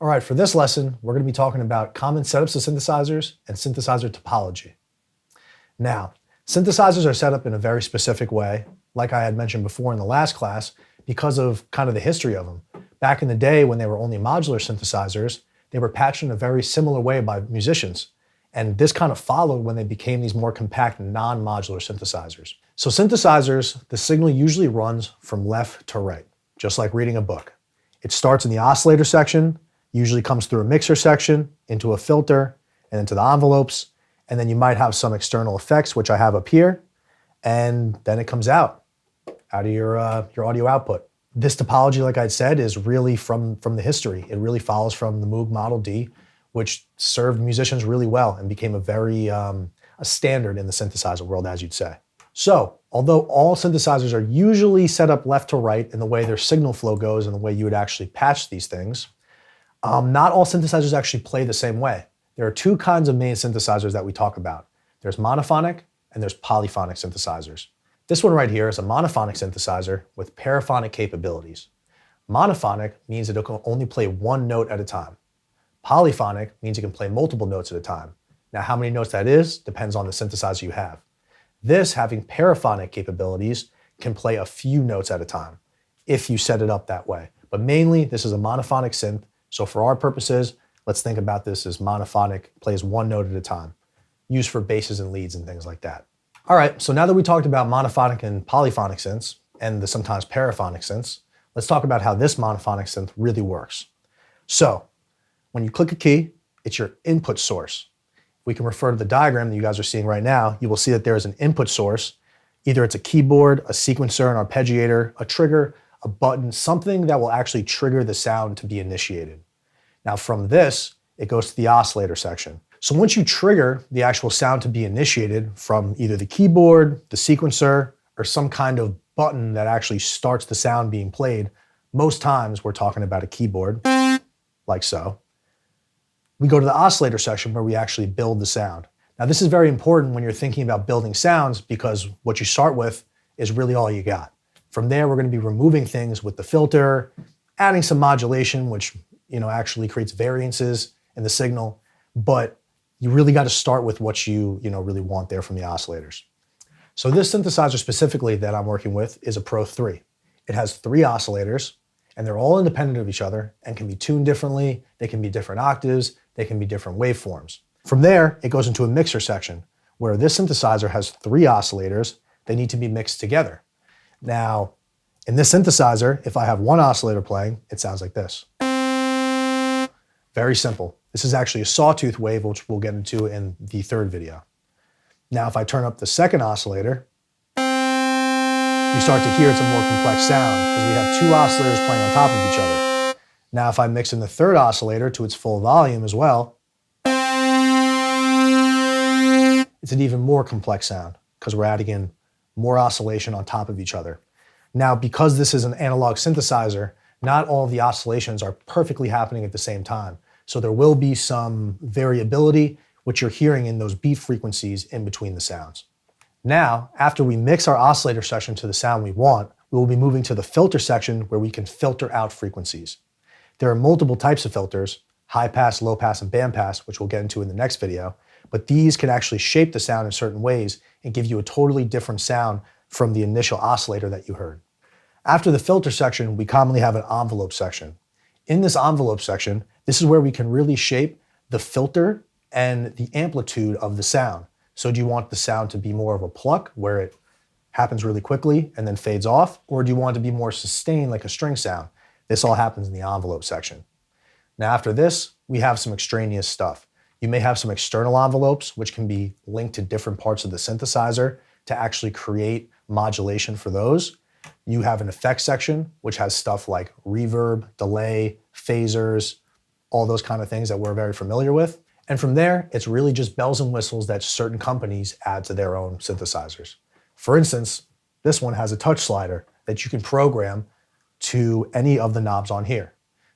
All right, for this lesson, we're going to be talking about common setups of synthesizers and synthesizer topology. Now, synthesizers are set up in a very specific way, like I had mentioned before in the last class, because of kind of the history of them. Back in the day when they were only modular synthesizers, they were patched in a very similar way by musicians. And this kind of followed when they became these more compact non-modular synthesizers. So synthesizers, the signal usually runs from left to right, just like reading a book. It starts in the oscillator section, usually comes through a mixer section, into a filter, and into the envelopes, and then you might have some external effects, which I have up here, and then it comes out of your audio output. This topology, like I said, is really from the history. It really follows from the Moog Model D, which served musicians really well and became a standard in the synthesizer world, as you'd say. So, although all synthesizers are usually set up left to right in the way their signal flow goes and the way you would actually patch these things, not all synthesizers actually play the same way. There are two kinds of main synthesizers that we talk about. There's monophonic and there's polyphonic synthesizers. This one right here is a monophonic synthesizer with paraphonic capabilities. Monophonic means that it can only play one note at a time. Polyphonic means it can play multiple notes at a time. Now, how many notes that is depends on the synthesizer you have. This, having paraphonic capabilities, can play a few notes at a time if you set it up that way. But mainly, this is a monophonic synth. So for our purposes, let's think about this as monophonic, plays one note at a time, used for basses and leads and things like that. All right, so now that we talked about monophonic and polyphonic synths, and the sometimes paraphonic synths, let's talk about how this monophonic synth really works. So, when you click a key, it's your input source. We can refer to the diagram that you guys are seeing right now. You will see that there is an input source. Either it's a keyboard, a sequencer, an arpeggiator, a trigger, a button, something that will actually trigger the sound to be initiated. Now from this, it goes to the oscillator section. So once you trigger the actual sound to be initiated from either the keyboard, the sequencer, or some kind of button that actually starts the sound being played, most times we're talking about a keyboard, like so. We go to the oscillator section where we actually build the sound. Now this is very important when you're thinking about building sounds because what you start with is really all you got. From there, we're going to be removing things with the filter, adding some modulation, which actually creates variances in the signal, but you really got to start with what you really want there from the oscillators. So this synthesizer specifically that I'm working with is a Pro 3. It has 3 oscillators, and they're all independent of each other and can be tuned differently. They can be different octaves. They can be different waveforms. From there, it goes into a mixer section where this synthesizer has 3 oscillators. They need to be mixed together. Now, in this synthesizer, if I have one oscillator playing, it sounds like this. Very simple. This is actually a sawtooth wave, which we'll get into in the 3rd video. Now, if I turn up the 2nd oscillator, you start to hear it's a more complex sound because we have 2 oscillators playing on top of each other. Now, if I mix in the 3rd oscillator to its full volume as well, it's an even more complex sound because we're adding in more oscillation on top of each other. Now, because this is an analog synthesizer, not all of the oscillations are perfectly happening at the same time. So there will be some variability, which you're hearing in those beat frequencies in between the sounds. Now, after we mix our oscillator section to the sound we want, we will be moving to the filter section where we can filter out frequencies. There are multiple types of filters, high pass, low pass, and band pass, which we'll get into in the next video, but these can actually shape the sound in certain ways and give you a totally different sound from the initial oscillator that you heard. After the filter section, we commonly have an envelope section. In this envelope section, this is where we can really shape the filter and the amplitude of the sound. So do you want the sound to be more of a pluck, where it happens really quickly and then fades off? Or do you want it to be more sustained, like a string sound? This all happens in the envelope section. Now after this, we have some extraneous stuff. You may have some external envelopes, which can be linked to different parts of the synthesizer to actually create modulation for those. You have an effects section, which has stuff like reverb, delay, phasers, all those kind of things that we're very familiar with. And from there, it's really just bells and whistles that certain companies add to their own synthesizers. For instance, this one has a touch slider that you can program to any of the knobs on here.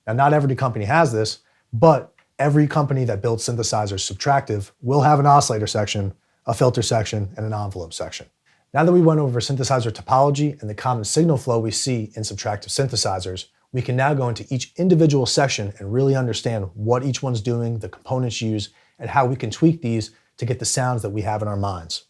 Now, not every company has this, but every company that builds synthesizers subtractive will have an oscillator section, a filter section, and an envelope section. Now that we went over synthesizer topology and the common signal flow we see in subtractive synthesizers, we can now go into each individual section and really understand what each one's doing, the components used, and how we can tweak these to get the sounds that we have in our minds.